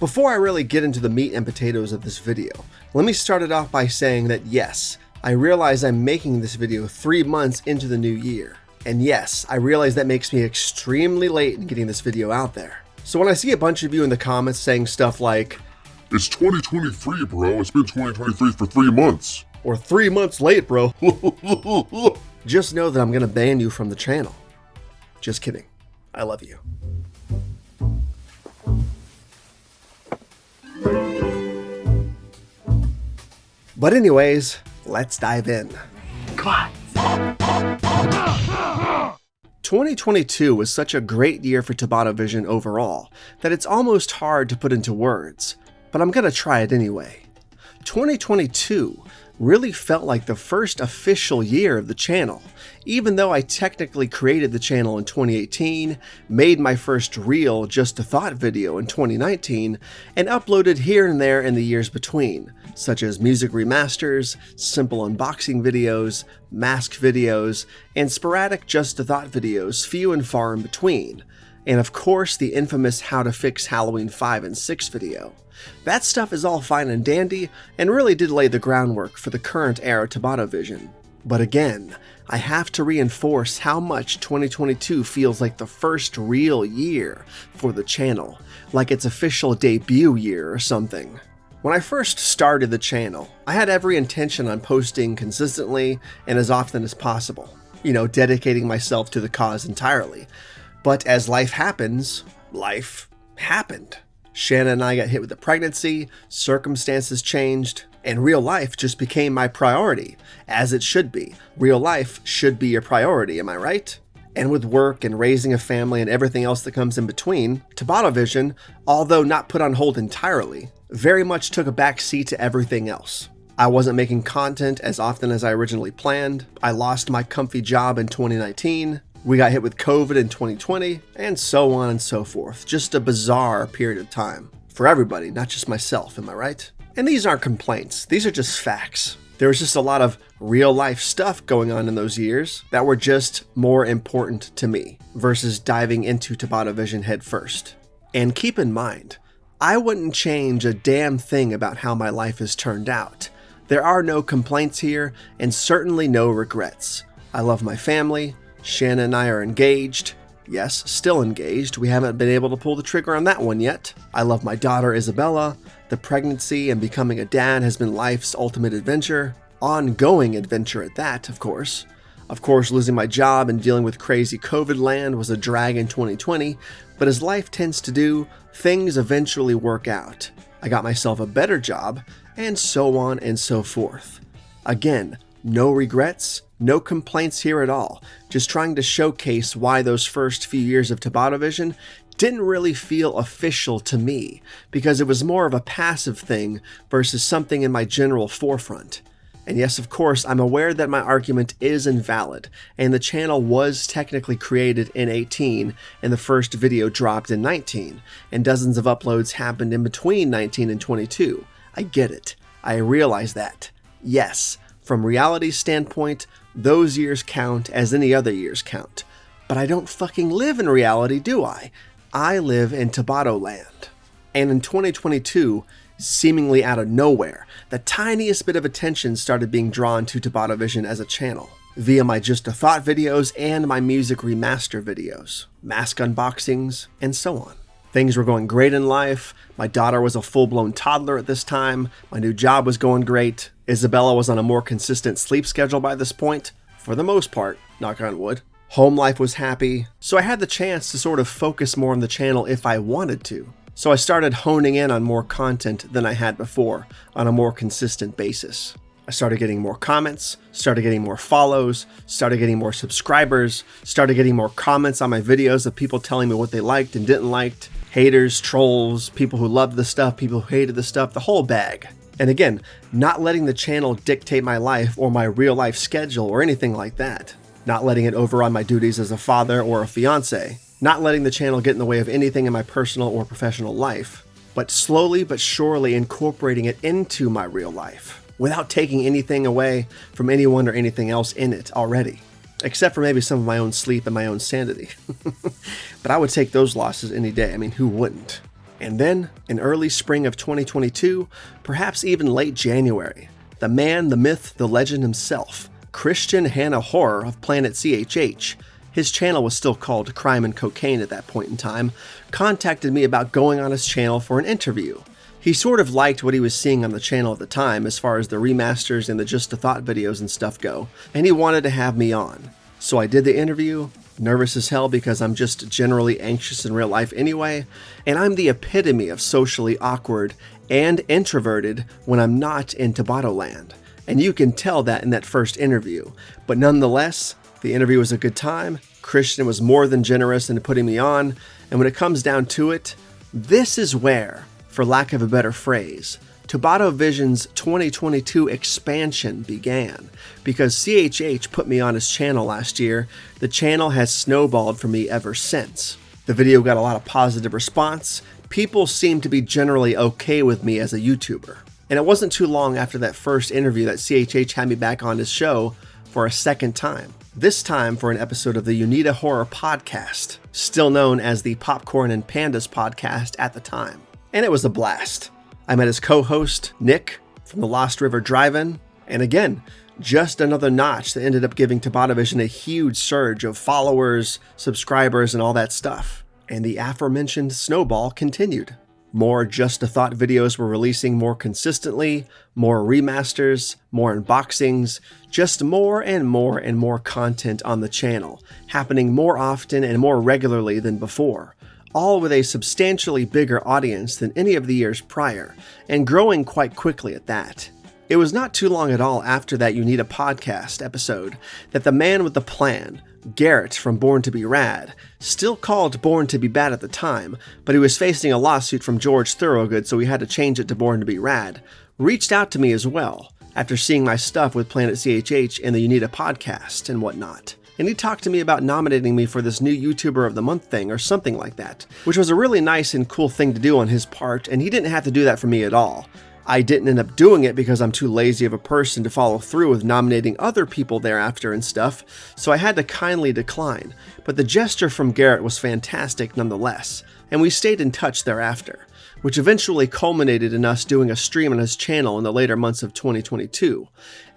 Before I really get into the meat and potatoes of this video, let me start it off by saying that yes, I realize I'm making this video 3 months into the new year. And yes, I realize that makes me extremely late in getting this video out there. So when I see a bunch of you in the comments saying stuff like, "It's 2023, bro. It's been 2023 for 3 months." Or 3 months late, bro. Just know that I'm gonna ban you from the channel. Just kidding. I love you. But anyways, let's dive in. Come on. 2022 was such a great year for TobattoVision overall that it's almost hard to put into words, but I'm gonna try it anyway. 2022 really felt like the first official year of the channel, even though I technically created the channel in 2018, made my first real Just a Thought video in 2019, and uploaded here and there in the years between, such as music remasters, simple unboxing videos, mask videos, and sporadic Just a Thought videos few and far in between, and of course the infamous How to Fix Halloween 5 and 6 video. That stuff is all fine and dandy, and really did lay the groundwork for the current era TobattoVision. But again, I have to reinforce how much 2022 feels like the first real year for the channel, like its official debut year or something. When I first started the channel, I had every intention on posting consistently and as often as possible, dedicating myself to the cause entirely. But as life happens, life happened. Shanna and I got hit with a pregnancy, circumstances changed, and real life just became my priority, as it should be. Real life should be your priority, am I right? And with work and raising a family and everything else that comes in between, TobattoVision, although not put on hold entirely, very much took a back seat to everything else. I wasn't making content as often as I originally planned, I lost my comfy job in 2019, we got hit with COVID in 2020, and so on and so forth. Just a bizarre period of time. For everybody, not just myself, am I right? And these aren't complaints, these are just facts. There was just a lot of real life stuff going on in those years that were just more important to me versus diving into TobattoVision head first. And keep in mind, I wouldn't change a damn thing about how my life has turned out. There are no complaints here, and certainly no regrets. I love my family. Shanna and I are engaged. Yes, still engaged. We haven't been able to pull the trigger on that one yet. I love my daughter Isabella. The pregnancy and becoming a dad has been life's ultimate adventure. Ongoing adventure at that, of course. Of course, losing my job and dealing with crazy COVID land was a drag in 2020, but as life tends to do, things eventually work out. I got myself a better job, and so on and so forth. Again, no regrets, no complaints here at all, just trying to showcase why those first few years of TobattoVision didn't really feel official to me, because it was more of a passive thing versus something in my general forefront. And yes, of course, I'm aware that my argument is invalid, and the channel was technically created in 18, and the first video dropped in 19, and dozens of uploads happened in between 19 and 22. I get it. I realize that. Yes, from reality's standpoint, those years count as any other years count. But I don't fucking live in reality, do I? I live in Tobatto land. And in 2022, seemingly out of nowhere, the tiniest bit of attention started being drawn to TobattoVision as a channel, via my Just a Thought videos and my music remaster videos, mask unboxings, and so on. Things were going great in life, my daughter was a full-blown toddler at this time, my new job was going great, Isabella was on a more consistent sleep schedule by this point, for the most part, knock on wood. Home life was happy, so I had the chance to sort of focus more on the channel if I wanted to. So I started honing in on more content than I had before, on a more consistent basis. I started getting more comments, started getting more follows, started getting more subscribers, started getting more comments on my videos of people telling me what they liked and didn't like, haters, trolls, people who loved the stuff, people who hated the stuff, the whole bag. And again, not letting the channel dictate my life or my real life schedule or anything like that. Not letting it overrun my duties as a father or a fiance. Not letting the channel get in the way of anything in my personal or professional life. But slowly but surely incorporating it into my real life, without taking anything away from anyone or anything else in it already. Except for maybe some of my own sleep and my own sanity. But I would take those losses any day. I mean, who wouldn't? And then, in early spring of 2022, perhaps even late January, the man, the myth, the legend himself, Christian Hannah Horror of Planet CHH, his channel was still called Crime and Cocaine at that point in time, contacted me about going on his channel for an interview. He sort of liked what he was seeing on the channel at the time as far as the remasters and the Just a Thought videos and stuff go, and he wanted to have me on. So I did the interview, nervous as hell because I'm just generally anxious in real life anyway, and I'm the epitome of socially awkward and introverted when I'm not in Tobatto land. And you can tell that in that first interview. But nonetheless, the interview was a good time. Christian was more than generous in putting me on, and when it comes down to it, this is where, for lack of a better phrase, TobattoVision's 2022 expansion began. Because CHH put me on his channel last year, the channel has snowballed for me ever since. The video got a lot of positive response. People seemed to be generally okay with me as a YouTuber. And it wasn't too long after that first interview that CHH had me back on his show for a second time. This time for an episode of the Unita Horror Podcast, still known as the Popcorn and Pandas Podcast at the time. And it was a blast. I met his co-host, Nick, from the Lost River Drive-In, and again, just another notch that ended up giving TobattoVision a huge surge of followers, subscribers, and all that stuff. And the aforementioned snowball continued. More Just a Thought videos were releasing more consistently, more remasters, more unboxings, just more and more and more content on the channel, happening more often and more regularly than before, all with a substantially bigger audience than any of the years prior, and growing quite quickly at that. It was not too long at all after that Unita podcast episode that the man with the plan, Garrett from Born to be Rad, still called Born to be Bad at the time, but he was facing a lawsuit from George Thorogood, so we had to change it to Born to be Rad, reached out to me as well, after seeing my stuff with Planet CHH and the Unita podcast and whatnot. And he talked to me about nominating me for this new YouTuber of the Month thing or something like that, which was a really nice and cool thing to do on his part, and he didn't have to do that for me at all. I didn't end up doing it because I'm too lazy of a person to follow through with nominating other people thereafter and stuff, so I had to kindly decline, but the gesture from Garrett was fantastic nonetheless, and we stayed in touch thereafter, which eventually culminated in us doing a stream on his channel in the later months of 2022,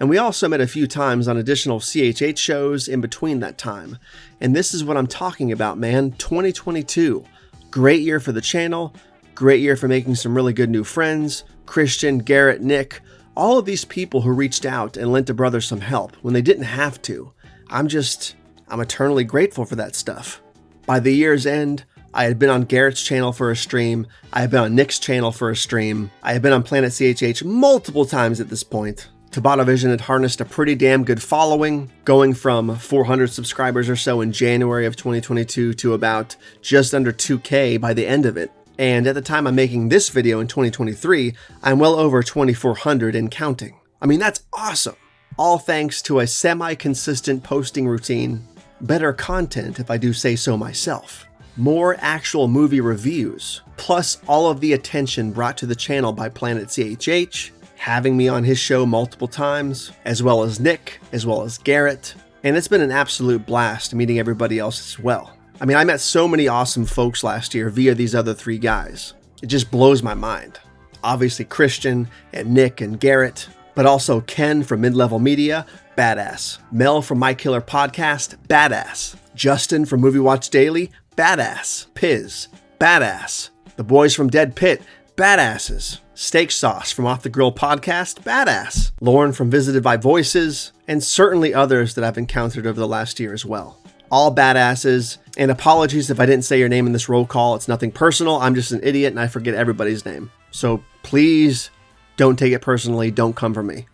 and we also met a few times on additional CHH shows in between that time, and this is what I'm talking about, man. 2022. Great year for the channel, great year for making some really good new friends. Christian, Garrett, Nick, all of these people who reached out and lent a brother some help when they didn't have to. I'm eternally grateful for that stuff. By the year's end, I had been on Garrett's channel for a stream, I had been on Nick's channel for a stream, I had been on Planet CHH multiple times at this point. TobattoVision had harnessed a pretty damn good following, going from 400 subscribers or so in January of 2022 to about just under 2K by the end of it. And at the time I'm making this video in 2023, I'm well over 2,400 and counting. I mean, that's awesome. All thanks to a semi-consistent posting routine, better content if I do say so myself, more actual movie reviews, plus all of the attention brought to the channel by Planet CHH, having me on his show multiple times, as well as Nick, as well as Garrett, and it's been an absolute blast meeting everybody else as well. I mean, I met so many awesome folks last year via these other three guys. It just blows my mind. Obviously Christian and Nick and Garrett, but also Ken from Mid-Level Media, badass. Mel from My Killer Podcast, badass. Justin from Movie Watch Daily, badass. Piz, badass. The boys from Dead Pit, badasses. Steak Sauce from Off the Grill Podcast, badass. Lauren from Visited by Voices, and certainly others that I've encountered over the last year as well. All badasses, and apologies if I didn't say your name in this roll call. It's nothing personal. I'm just an idiot and I forget everybody's name. So please don't take it personally. Don't come for me.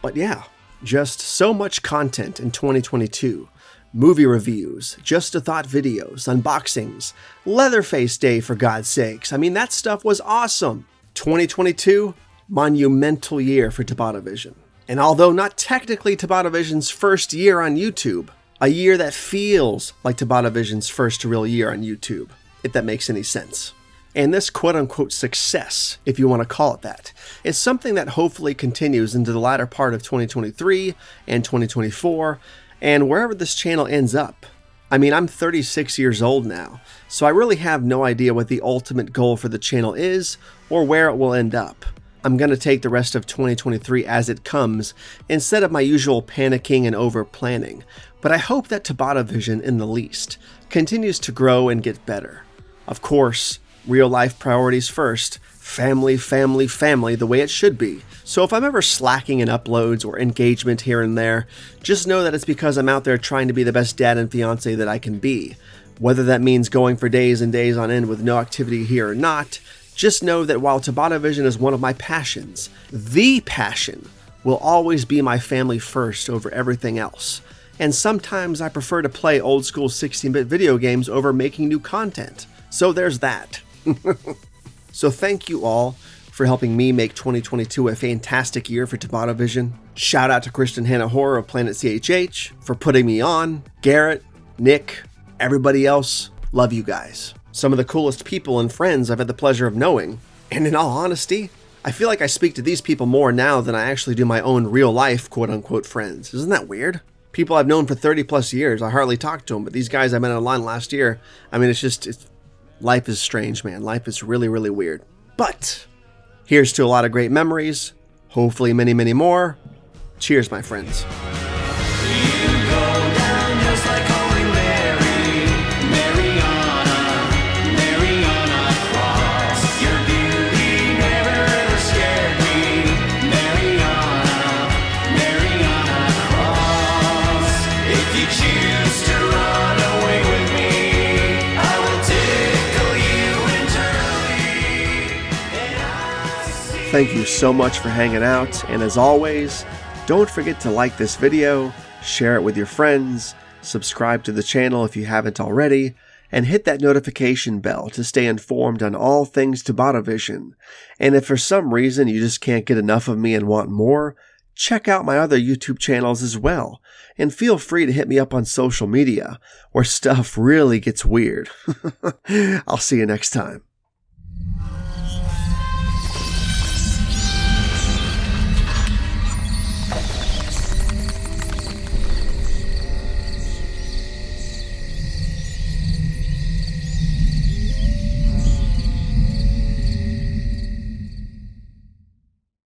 But yeah, just so much content in 2022. Movie reviews, Just a Thought videos, unboxings, Leatherface Day for God's sakes. I mean, that stuff was awesome. 2022, monumental year for TobattoVision. And although not technically TobattoVision's first year on YouTube, a year that feels like TobattoVision's first real year on YouTube, if that makes any sense. And this quote-unquote success, if you want to call it that, is something that hopefully continues into the latter part of 2023 and 2024, and wherever this channel ends up. I mean, I'm 36 years old now, so I really have no idea what the ultimate goal for the channel is or where it will end up. I'm going to take the rest of 2023 as it comes instead of my usual panicking and over-planning, but I hope that TobattoVision, in the least, continues to grow and get better. Of course, real-life priorities first, family, family, family, the way it should be. So if I'm ever slacking in uploads or engagement here and there, just know that it's because I'm out there trying to be the best dad and fiance that I can be. Whether that means going for days and days on end with no activity here or not, just know that while TobattoVision is one of my passions, the passion will always be my family first over everything else. And sometimes I prefer to play old school 16-bit video games over making new content. So there's that. So thank you all for helping me make 2022 a fantastic year for TobattoVision. Shout out to Kristen Hannah Horror of Planet CHH for putting me on. Garrett, Nick, everybody else, love you guys. Some of the coolest people and friends I've had the pleasure of knowing. And in all honesty, I feel like I speak to these people more now than I actually do my own real-life quote-unquote friends. Isn't that weird? People I've known for 30 plus years, I hardly talk to them, but these guys I met online last year, I mean, life is strange, man. Life is really, really weird. But here's to a lot of great memories, hopefully many, many more. Cheers, my friends. Thank you so much for hanging out, and as always, don't forget to like this video, share it with your friends, subscribe to the channel if you haven't already, and hit that notification bell to stay informed on all things TobattoVision. And if for some reason you just can't get enough of me and want more, check out my other YouTube channels as well, and feel free to hit me up on social media, where stuff really gets weird. I'll see you next time.